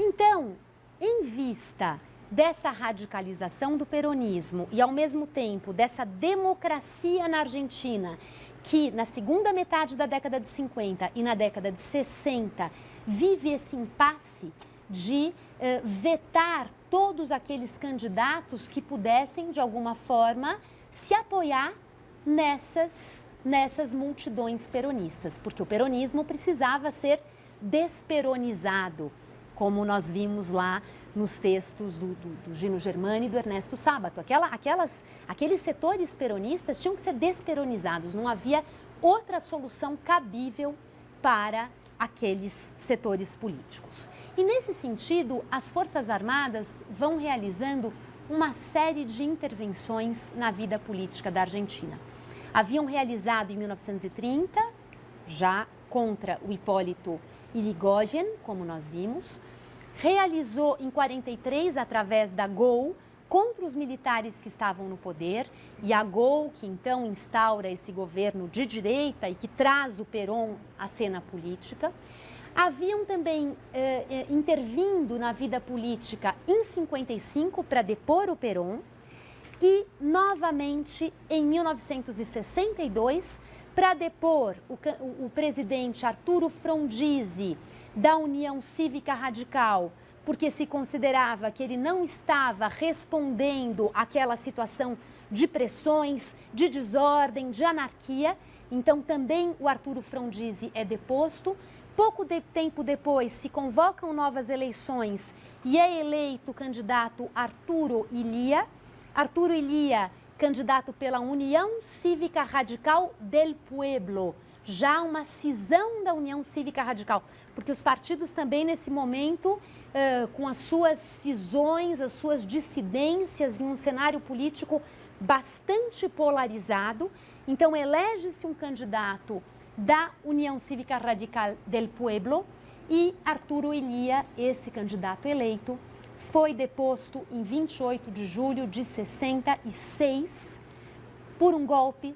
Então, em vista dessa radicalização do peronismo e, ao mesmo tempo, dessa democracia na Argentina, que na segunda metade da década de 50 e na década de 60 vive esse impasse de vetar todos aqueles candidatos que pudessem, de alguma forma, se apoiar nessas multidões peronistas, porque o peronismo precisava ser desperonizado, como nós vimos lá nos textos do Gino Germani e do Ernesto Sábato. Aqueles setores peronistas tinham que ser desperonizados, não havia outra solução cabível para aqueles setores políticos. E nesse sentido, as Forças Armadas vão realizando uma série de intervenções na vida política da Argentina. Haviam realizado em 1930, já contra o Hipólito Yrigoyen, como nós vimos, realizou em 43 através da GOL contra os militares que estavam no poder, e a GOL que então instaura esse governo de direita e que traz o Perón à cena política. Haviam também intervindo na vida política em 55 para depor o Perón e novamente em 1962 para depor o presidente Arturo Frondizi da União Cívica Radical, porque se considerava que ele não estava respondendo àquela situação de pressões, de desordem, de anarquia. Então também o Arturo Frondizi é deposto. Pouco tempo depois se convocam novas eleições e é eleito o candidato Arturo Illia. Arturo Illia, candidato pela União Cívica Radical del Pueblo, já uma cisão da União Cívica Radical, porque os partidos também nesse momento, com as suas cisões, as suas dissidências em um cenário político bastante polarizado, então elege-se um candidato da União Cívica Radical del Pueblo e Arturo Illia, esse candidato eleito, foi deposto em 28 de julho de 66 por um golpe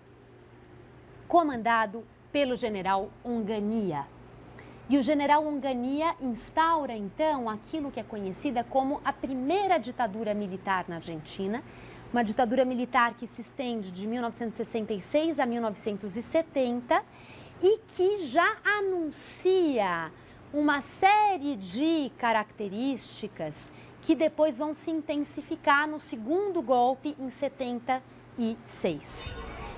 comandado pelo general Onganía. E o general Onganía instaura então aquilo que é conhecida como a primeira ditadura militar na Argentina, uma ditadura militar que se estende de 1966 a 1970 e que já anuncia uma série de características que depois vão se intensificar no segundo golpe em 76.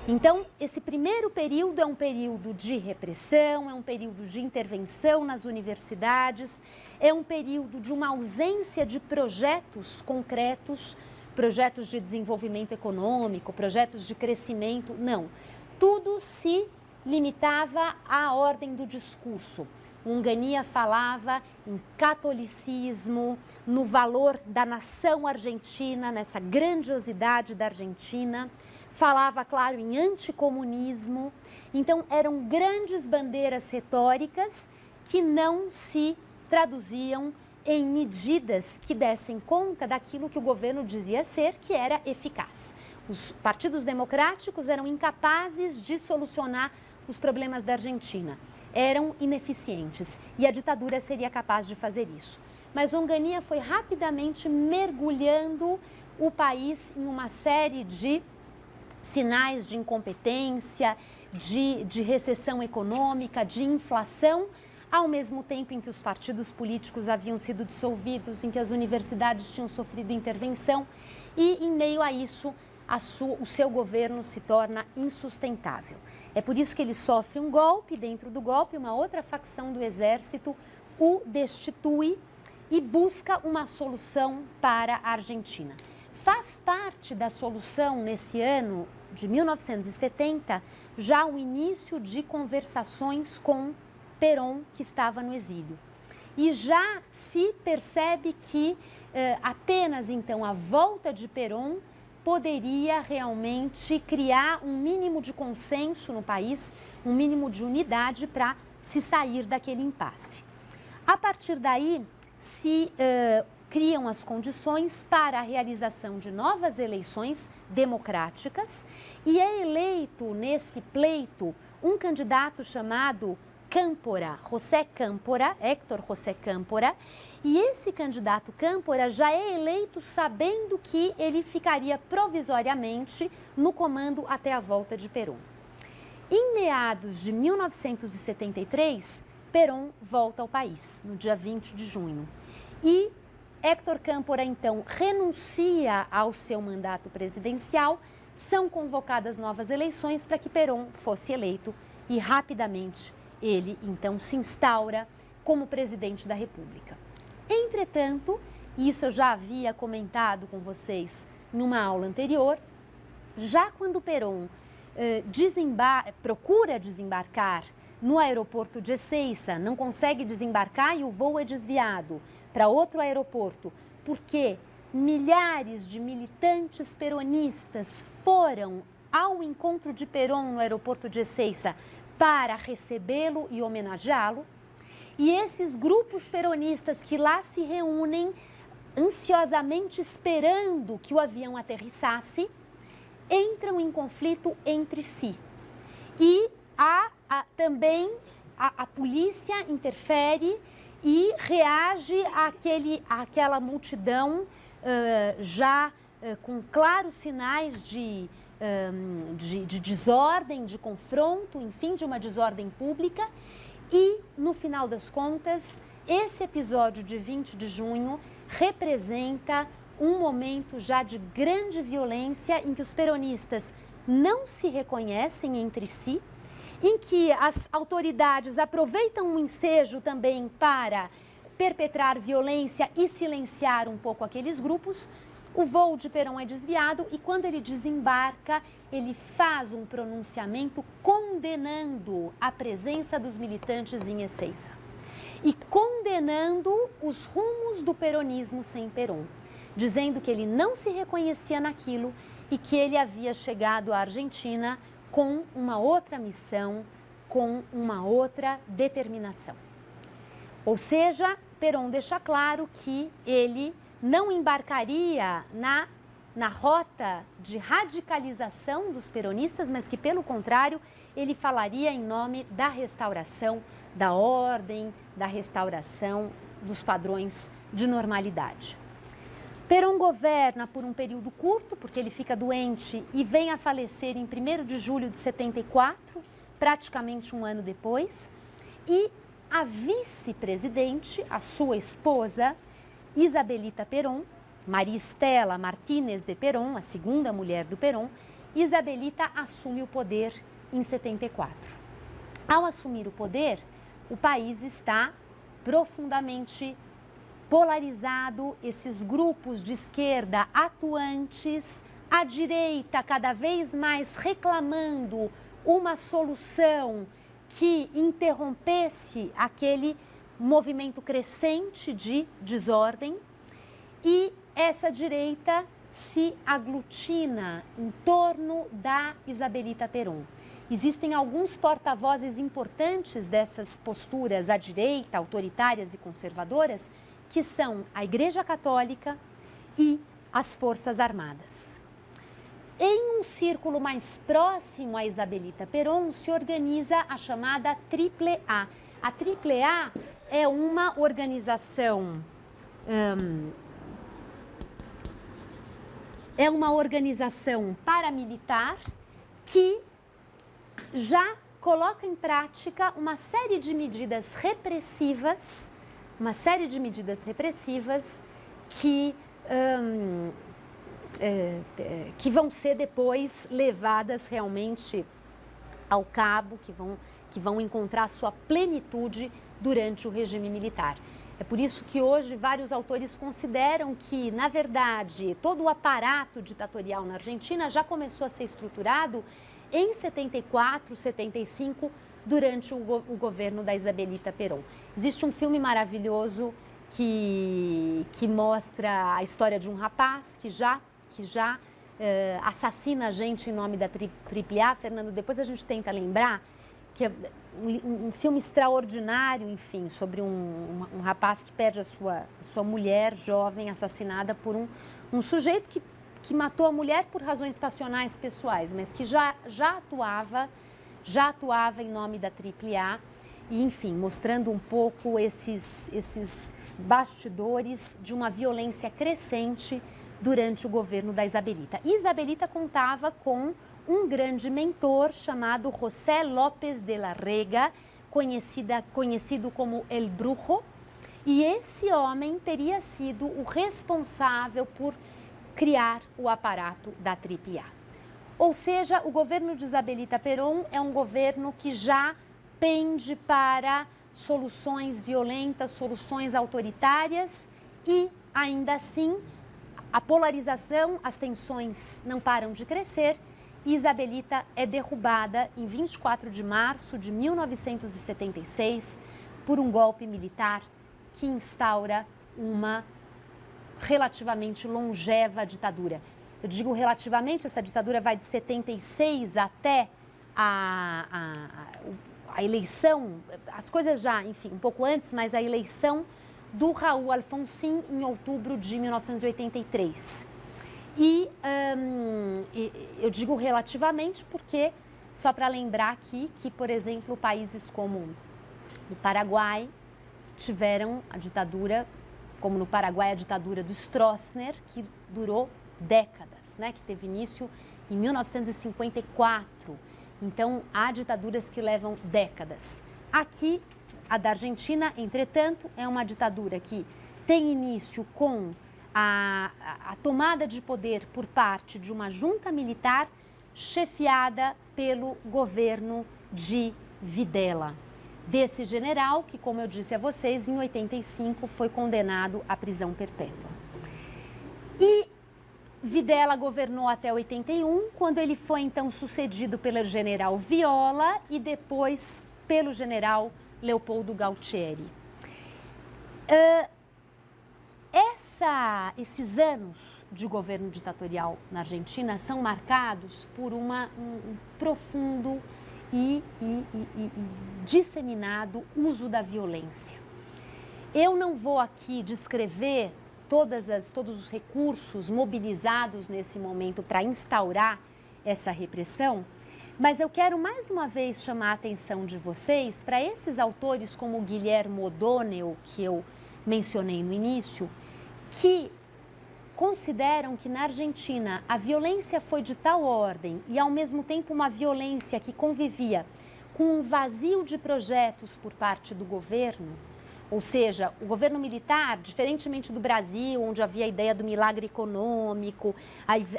Então, esse primeiro período é um período de repressão, é um período de intervenção nas universidades, é um período de uma ausência de projetos concretos, projetos de desenvolvimento econômico, projetos de crescimento, não. Tudo se limitava à ordem do discurso. Onganía falava em catolicismo, no valor da nação argentina, nessa grandiosidade da Argentina, falava, claro, em anticomunismo. Então, eram grandes bandeiras retóricas que não se traduziam em medidas que dessem conta daquilo que o governo dizia ser, que era eficaz. Os partidos democráticos eram incapazes de solucionar os problemas da Argentina, eram ineficientes e a ditadura seria capaz de fazer isso. Mas Onganía foi rapidamente mergulhando o país em uma série de sinais de incompetência, de recessão econômica, de inflação, ao mesmo tempo em que os partidos políticos haviam sido dissolvidos, em que as universidades tinham sofrido intervenção e, em meio a isso, o seu governo se torna insustentável. É por isso que ele sofre um golpe, dentro do golpe, uma outra facção do exército o destitui e busca uma solução para a Argentina. Faz parte da solução nesse ano de 1970 já o início de conversações com Perón, que estava no exílio. E já se percebe que apenas então a volta de Perón poderia realmente criar um mínimo de consenso no país, um mínimo de unidade para se sair daquele impasse. A partir daí, se criam as condições para a realização de novas eleições democráticas e é eleito nesse pleito um candidato chamado Câmpora, José Câmpora, Héctor José Câmpora, e esse candidato Câmpora já é eleito sabendo que ele ficaria provisoriamente no comando até a volta de Perón. Em meados de 1973, Perón volta ao país, no dia 20 de junho. E Héctor Câmpora, então, renuncia ao seu mandato presidencial, são convocadas novas eleições para que Perón fosse eleito e rapidamente ele, então, se instaura como presidente da República. Entretanto, isso eu já havia comentado com vocês numa aula anterior, já quando Perón procura desembarcar no aeroporto de Ezeiza, não consegue desembarcar e o voo é desviado para outro aeroporto, porque milhares de militantes peronistas foram ao encontro de Perón no aeroporto de Ezeiza para recebê-lo e homenageá-lo. E esses grupos peronistas que lá se reúnem, ansiosamente esperando que o avião aterrissasse, entram em conflito entre si. E também a polícia interfere e reage àquela multidão com claros sinais de desordem, de confronto, enfim, de uma desordem pública. E, no final das contas, esse episódio de 20 de junho representa um momento já de grande violência em que os peronistas não se reconhecem entre si, em que as autoridades aproveitam um ensejo também para perpetrar violência e silenciar um pouco aqueles grupos. O voo de Perón é desviado e quando ele desembarca, ele faz um pronunciamento condenando a presença dos militantes em Ezeiza e condenando os rumos do peronismo sem Perón, dizendo que ele não se reconhecia naquilo e que ele havia chegado à Argentina com uma outra missão, com uma outra determinação. Ou seja, Perón deixa claro que ele não embarcaria na rota de radicalização dos peronistas, mas que, pelo contrário, ele falaria em nome da restauração da ordem, da restauração dos padrões de normalidade. Perón governa por um período curto, porque ele fica doente e vem a falecer em 1º de julho de 74, praticamente um ano depois, e a vice-presidente, a sua esposa, Isabelita Perón, Maria Estela Martínez de Perón, a segunda mulher do Perón, Isabelita assume o poder em 74. Ao assumir o poder, o país está profundamente polarizado, esses grupos de esquerda atuantes, a direita cada vez mais reclamando uma solução que interrompesse aquele movimento crescente de desordem, e essa direita se aglutina em torno da Isabelita Perón. Existem alguns porta-vozes importantes dessas posturas à direita, autoritárias e conservadoras, que são a Igreja Católica e as Forças Armadas. Em um círculo mais próximo a Isabelita Perón se organiza a chamada AAA. A AAA é uma organização paramilitar que já coloca em prática uma série de medidas repressivas, que vão ser depois levadas realmente ao cabo, que vão encontrar sua plenitude durante o regime militar. É por isso que hoje vários autores consideram que, na verdade, todo o aparato ditatorial na Argentina já começou a ser estruturado em 74, 75, durante o governo da Isabelita Perón. Existe um filme maravilhoso que mostra a história de um rapaz que já assassina gente em nome da AAA. Fernando, depois a gente tenta lembrar, que é um filme extraordinário, enfim, sobre um rapaz que perde a sua mulher jovem assassinada por um sujeito que matou a mulher por razões passionais pessoais, mas que já atuava em nome da AAA e, enfim, mostrando um pouco esses bastidores de uma violência crescente durante o governo da Isabelita. Isabelita contava com um grande mentor chamado José López de la Rega, conhecido como El Brujo, e esse homem teria sido o responsável por criar o aparato da Triple A. Ou seja, o governo de Isabelita Perón é um governo que já pende para soluções violentas, soluções autoritárias e, ainda assim, a polarização, as tensões não param de crescer e Isabelita é derrubada em 24 de março de 1976 por um golpe militar que instaura uma relativamente longeva ditadura. Eu digo relativamente, essa ditadura vai de 76 até a eleição, as coisas já, enfim, um pouco antes, mas a eleição do Raul Alfonsín em outubro de 1983. E eu digo relativamente porque, só para lembrar aqui que, por exemplo, países como o Paraguai tiveram a ditadura, como no Paraguai a ditadura do Stroessner, que durou décadas, né, que teve início em 1954. Então, há ditaduras que levam décadas. Aqui, a da Argentina, entretanto, é uma ditadura que tem início com a tomada de poder por parte de uma junta militar chefiada pelo governo de Videla. Desse general que, como eu disse a vocês, em 85 foi condenado à prisão perpétua. E Videla governou até 81, quando ele foi então sucedido pelo general Viola e depois pelo general Leopoldo Galtieri. Esses anos de governo ditatorial na Argentina são marcados por um profundo e disseminado uso da violência. Eu não vou aqui descrever todos os recursos mobilizados nesse momento para instaurar essa repressão, mas eu quero mais uma vez chamar a atenção de vocês para esses autores como Guillermo O'Donnell, que eu mencionei no início, que consideram que na Argentina a violência foi de tal ordem e ao mesmo tempo uma violência que convivia com um vazio de projetos por parte do governo. Ou seja, o governo militar, diferentemente do Brasil, onde havia a ideia do milagre econômico,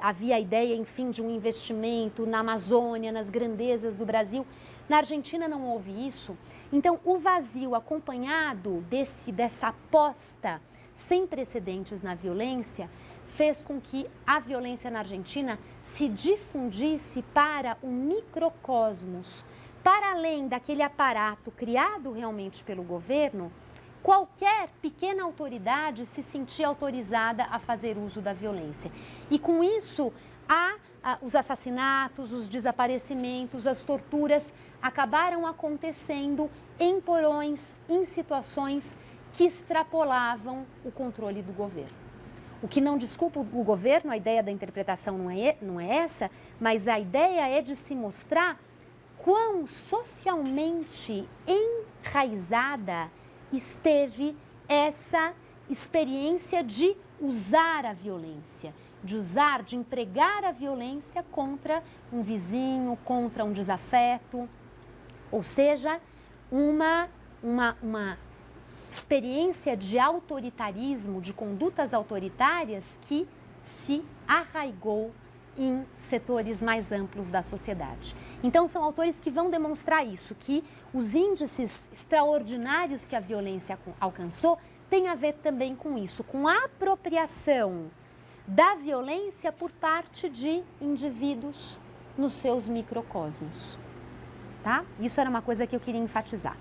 havia a ideia, enfim, de um investimento na Amazônia, nas grandezas do Brasil, na Argentina não houve isso. Então, o vazio acompanhado dessa aposta sem precedentes na violência fez com que a violência na Argentina se difundisse para o microcosmos, para além daquele aparato criado realmente pelo governo. Qualquer pequena autoridade se sentia autorizada a fazer uso da violência. E com isso, os assassinatos, os desaparecimentos, as torturas acabaram acontecendo em porões, em situações que extrapolavam o controle do governo. O que não desculpa o governo, a ideia da interpretação não é essa, mas a ideia é de se mostrar quão socialmente enraizada esteve essa experiência de usar a violência, de empregar a violência contra um vizinho, contra um desafeto, ou seja, uma experiência de autoritarismo, de condutas autoritárias que se arraigou em setores mais amplos da sociedade. Então, são autores que vão demonstrar isso, que os índices extraordinários que a violência alcançou têm a ver também com isso, com a apropriação da violência por parte de indivíduos nos seus microcosmos. Tá? Isso era uma coisa que eu queria enfatizar.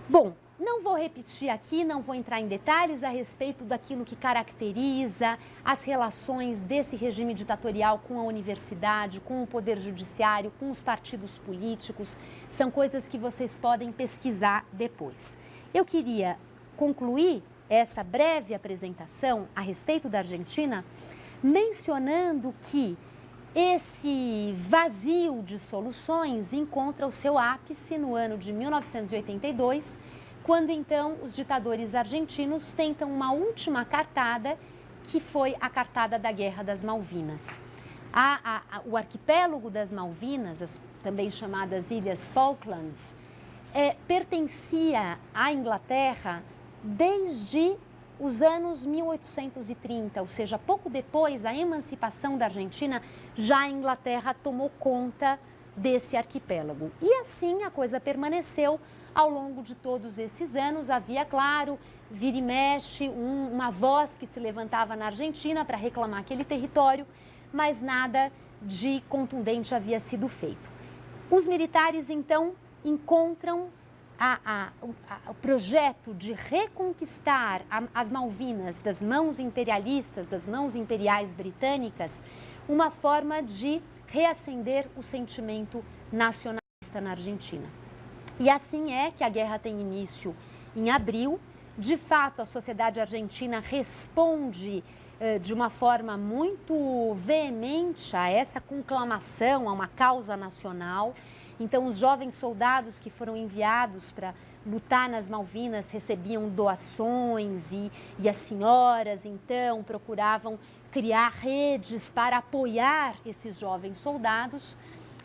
Bom, não vou repetir aqui, não vou entrar em detalhes a respeito daquilo que caracteriza as relações desse regime ditatorial com a universidade, com o poder judiciário, com os partidos políticos. São coisas que vocês podem pesquisar depois. Eu queria concluir essa breve apresentação a respeito da Argentina mencionando que Esse vazio de soluções encontra o seu ápice no ano de 1982, quando então os ditadores argentinos tentam uma última cartada, que foi a cartada da Guerra das Malvinas. O arquipélago das Malvinas, também chamadas Ilhas Falklands, pertencia à Inglaterra desde os anos 1830, ou seja, pouco depois da emancipação da Argentina, já a Inglaterra tomou conta desse arquipélago. E assim a coisa permaneceu ao longo de todos esses anos. Havia, claro, vira e mexe, uma voz que se levantava na Argentina para reclamar aquele território, mas nada de contundente havia sido feito. Os militares, então, encontram o projeto de reconquistar as Malvinas das mãos imperialistas, das mãos imperiais britânicas, uma forma de reacender o sentimento nacionalista na Argentina. E assim é que a guerra tem início em abril. De fato, a sociedade argentina responde de uma forma muito veemente a essa conclamação, a uma causa nacional. Então, os jovens soldados que foram enviados para lutar nas Malvinas recebiam doações e as senhoras, então, procuravam criar redes para apoiar esses jovens soldados.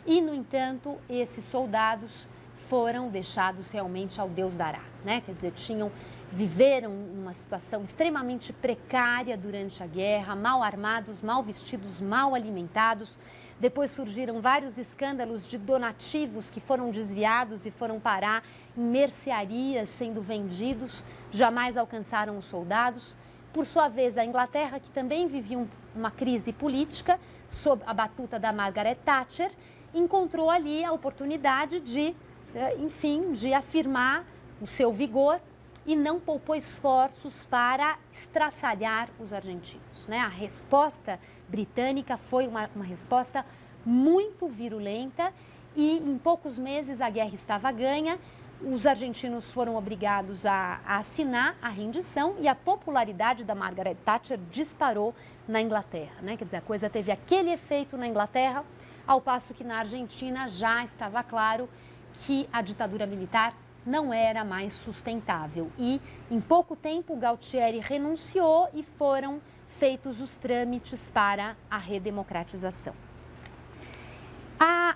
E, no entanto, esses soldados foram deixados realmente ao Deus dará, né? Quer dizer, viveram uma situação extremamente precária durante a guerra, mal armados, mal vestidos, mal alimentados. Depois surgiram vários escândalos de donativos que foram desviados e foram parar em mercearias sendo vendidos, jamais alcançaram os soldados. Por sua vez, a Inglaterra, que também vivia uma crise política, sob a batuta da Margaret Thatcher, encontrou ali a oportunidade de, enfim, de afirmar o seu vigor e não poupou esforços para estraçalhar os argentinos, né? A resposta britânica foi uma resposta muito virulenta e em poucos meses a guerra estava ganha. Os argentinos foram obrigados a assinar a rendição e a popularidade da Margaret Thatcher disparou na Inglaterra, né? Quer dizer, a coisa teve aquele efeito na Inglaterra, ao passo que na Argentina já estava claro que a ditadura militar não era mais sustentável. E em pouco tempo Galtieri renunciou e foram feitos os trâmites para a redemocratização.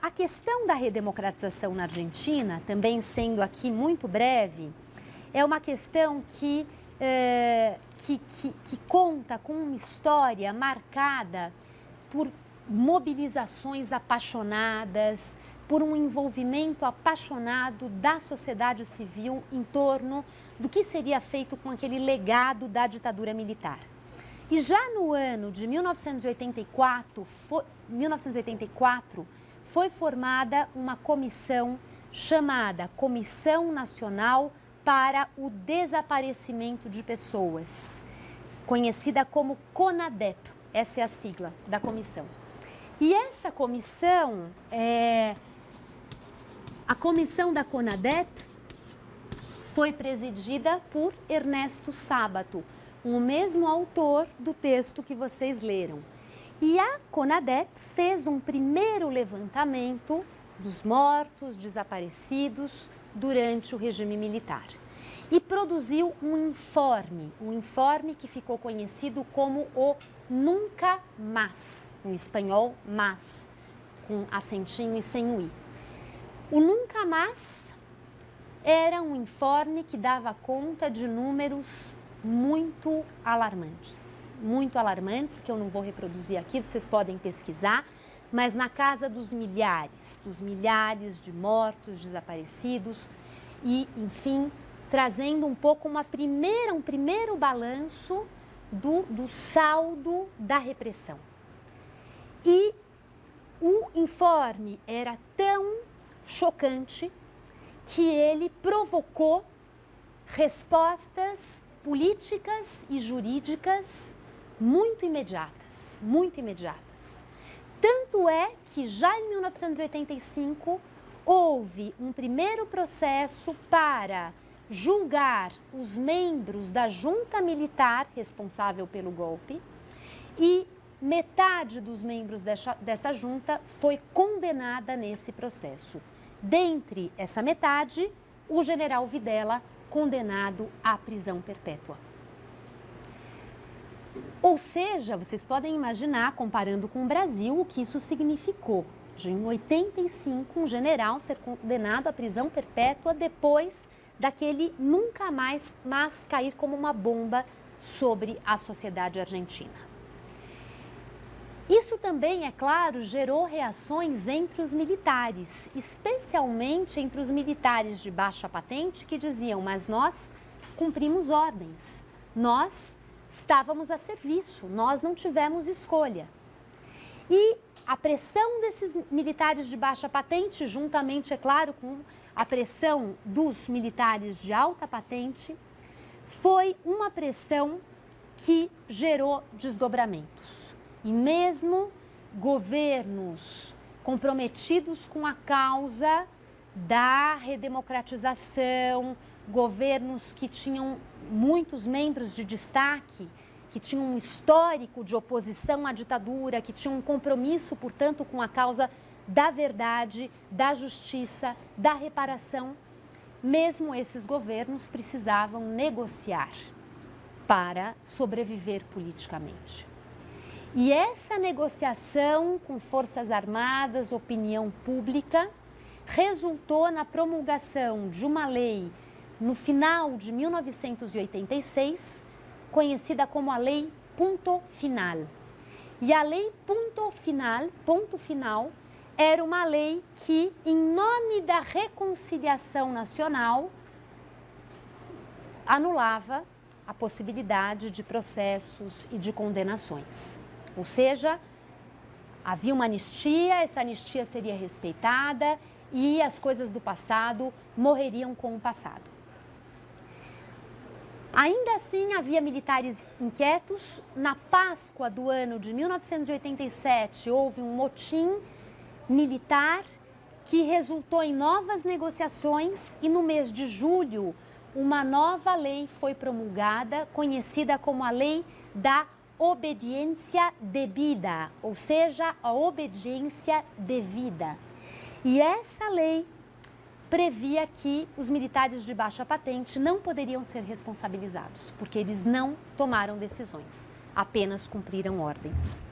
A questão da redemocratização na Argentina, também sendo aqui muito breve, é uma questão que conta com uma história marcada por mobilizações apaixonadas, por um envolvimento apaixonado da sociedade civil em torno do que seria feito com aquele legado da ditadura militar. E já no ano de 1984, foi formada uma comissão chamada Comissão Nacional para o Desaparecimento de Pessoas, conhecida como CONADEP, essa é a sigla da comissão. E essa comissão, a comissão da CONADEP foi presidida por Ernesto Sábato, o mesmo autor do texto que vocês leram. E a CONADEP fez um primeiro levantamento dos mortos, desaparecidos durante o regime militar. E produziu um informe que ficou conhecido como o Nunca Más, em espanhol, mas, com acentinho e sem o i. O Nunca Más era um informe que dava conta de números muito alarmantes, que eu não vou reproduzir aqui, vocês podem pesquisar, mas na casa dos milhares de mortos, desaparecidos e, enfim, trazendo um pouco um primeiro balanço do saldo da repressão. E o informe era tão chocante que ele provocou respostas políticas e jurídicas muito imediatas. Tanto é que já em 1985 houve um primeiro processo para julgar os membros da junta militar responsável pelo golpe e metade dos membros dessa junta foi condenada nesse processo. Dentre essa metade, o general Videla, condenado à prisão perpétua. Ou seja, vocês podem imaginar, comparando com o Brasil, o que isso significou. Em 85, um general ser condenado à prisão perpétua depois daquele nunca mais cair como uma bomba sobre a sociedade argentina. Isso também, é claro, gerou reações entre os militares, especialmente entre os militares de baixa patente que diziam: mas nós cumprimos ordens, nós estávamos a serviço, nós não tivemos escolha. E a pressão desses militares de baixa patente, juntamente, é claro, com a pressão dos militares de alta patente, foi uma pressão que gerou desdobramentos. E mesmo governos comprometidos com a causa da redemocratização, governos que tinham muitos membros de destaque, que tinham um histórico de oposição à ditadura, que tinham um compromisso, portanto, com a causa da verdade, da justiça, da reparação, mesmo esses governos precisavam negociar para sobreviver politicamente. E essa negociação com forças armadas, opinião pública, resultou na promulgação de uma lei no final de 1986, conhecida como a Lei Punto Final. E a Lei Punto Final, era uma lei que, em nome da reconciliação nacional, anulava a possibilidade de processos e de condenações. Ou seja, havia uma anistia, essa anistia seria respeitada e as coisas do passado morreriam com o passado. Ainda assim, havia militares inquietos. Na Páscoa do ano de 1987, houve um motim militar que resultou em novas negociações e no mês de julho, uma nova lei foi promulgada, conhecida como a Lei da Obediência Devida, ou seja, a obediência devida. E essa lei previa que os militares de baixa patente não poderiam ser responsabilizados, porque eles não tomaram decisões, apenas cumpriram ordens.